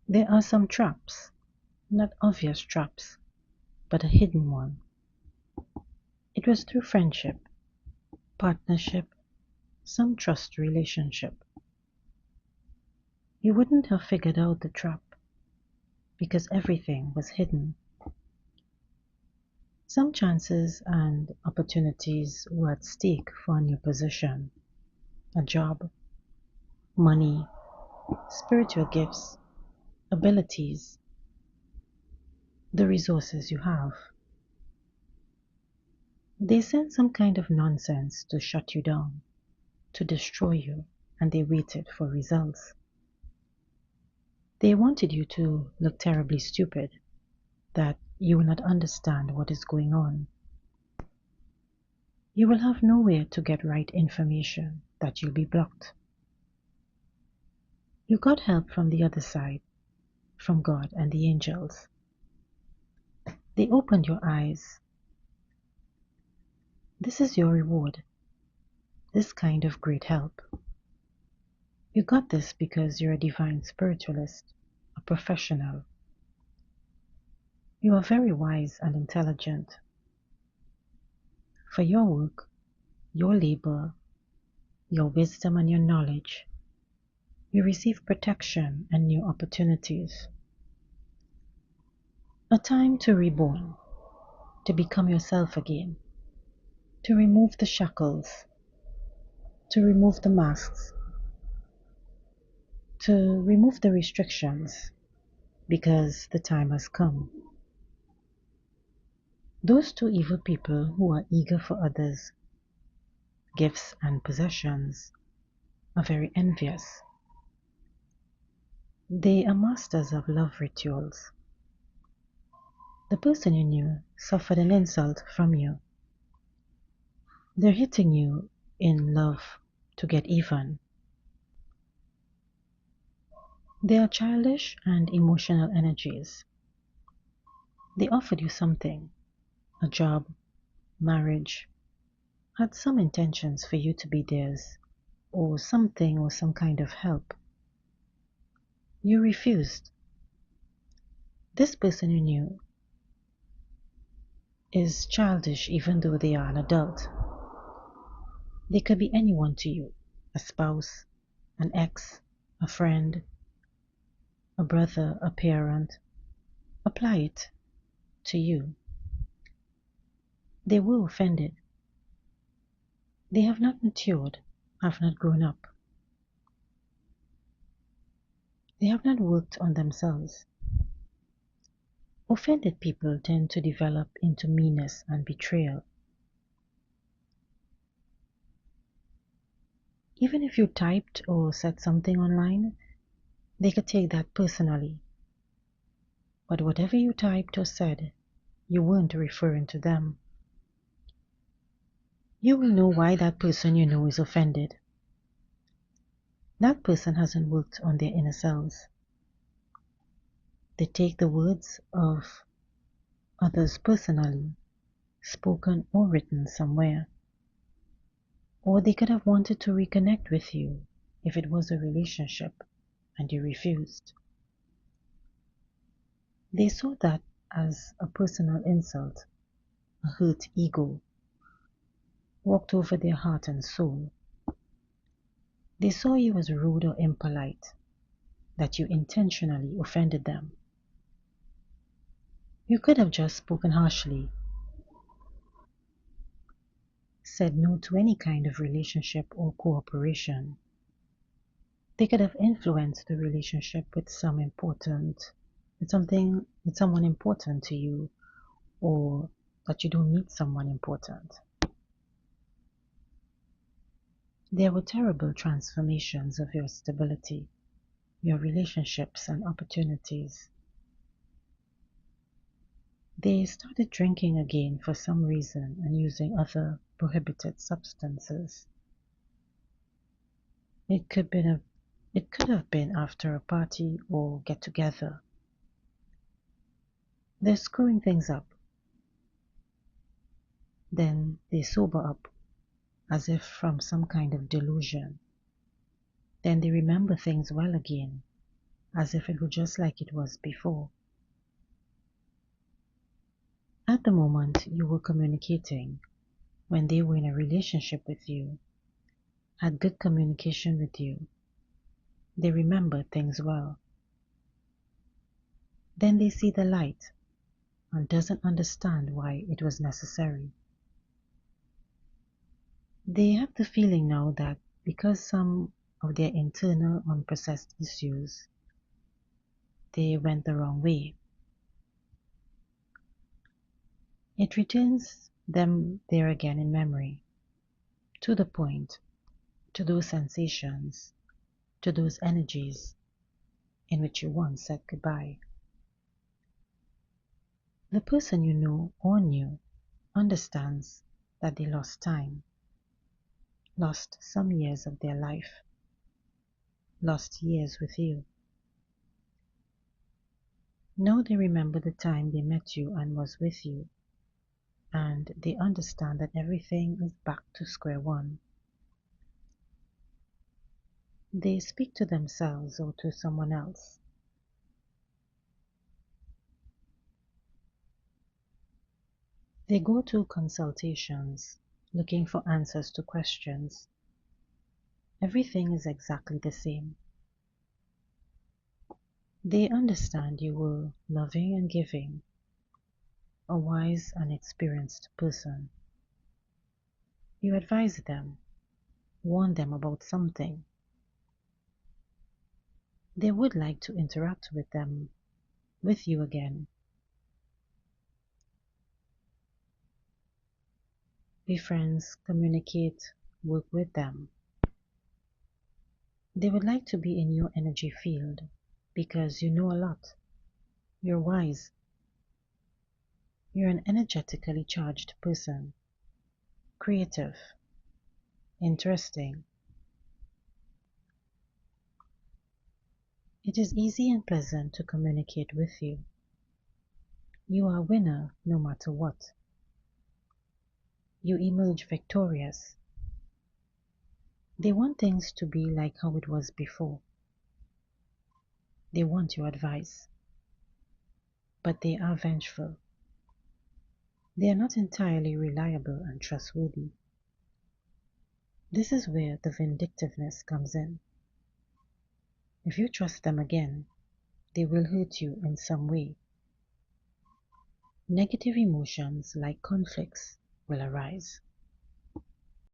There are some traps, not obvious traps, but a hidden one. It was through friendship, partnership, some trust relationship. You wouldn't have figured out the trap because everything was hidden. Some chances and opportunities were at stake for a new position, a job, money, spiritual gifts, abilities, the resources you have. They sent some kind of nonsense to shut you down, to destroy you, and they waited for results. They wanted you to look terribly stupid, that you will not understand what is going on. You will have nowhere to get right information, that you'll be blocked. You got help from the other side, from God and the angels. They opened your eyes. This is your reward, this kind of great help. You got this because you're a divine spiritualist, a professional. You are very wise and intelligent. For your work, your labor, your wisdom and your knowledge, you receive protection and new opportunities. A time to reborn, to become yourself again, to remove the shackles, to remove the masks, to remove the restrictions, because the time has come. Those two evil people who are eager for others' gifts and possessions are very envious. They are masters of love rituals. The person you knew suffered an insult from you. They're hitting you in love to get even. They are childish and emotional energies. They offered you something, a job, marriage, had some intentions for you to be theirs, or something or some kind of help. You refused. This person you knew is childish even though they are an adult. They could be anyone to you, a spouse, an ex, a friend, a brother, a parent. Apply it to you. They were offended. They have not matured, have not grown up. They have not worked on themselves. Offended people tend to develop into meanness and betrayal. Even if you typed or said something online, they could take that personally. But whatever you typed or said, you weren't referring to them. You will know why that person you know is offended. That person hasn't worked on their inner selves. They take the words of others personally, spoken or written somewhere. Or they could have wanted to reconnect with you if it was a relationship and you refused. They saw that as a personal insult, a hurt ego, walked over their heart and soul. They saw you as rude or impolite, that you intentionally offended them. You could have just spoken harshly, said no to any kind of relationship or cooperation. They could have influenced the relationship with with someone important to you, or that you don't need someone important. There were terrible transformations of your stability, your relationships and opportunities. They started drinking again for some reason and using other prohibited substances. It could, it could have been after a party or get together. They're screwing things up. Then they sober up, as if from some kind of delusion. Then they remember things well again, as if it were just like it was before. At the moment you were communicating, when they were in a relationship with you, had good communication with you, they remember things well. Then they see the light and doesn't understand why it was necessary. They have the feeling now that because some of their internal unprocessed issues, they went the wrong way. It returns them there again in memory, to the point, to those sensations, to those energies in which you once said goodbye. The person you know or knew understands that they lost time, lost some years of their life, lost years with you. Now they remember the time they met you and was with you, and they understand that everything is back to square one. They speak to themselves or to someone else. They go to consultations, looking for answers to questions. Everything is exactly the same. They understand you were loving and giving, a wise and experienced person. You advise them, warn them about something. They would like to interact with you again. Be friends, communicate, work with them. They would like to be in your energy field because you know a lot. You're wise. You're an energetically charged person, creative, interesting. It is easy and pleasant to communicate with you. You are a winner no matter what. You emerge victorious. They want things to be like how it was before. They want your advice. But they are vengeful. They are not entirely reliable and trustworthy. This is where the vindictiveness comes in. If you trust them again, they will hurt you in some way. Negative emotions like conflicts will arise.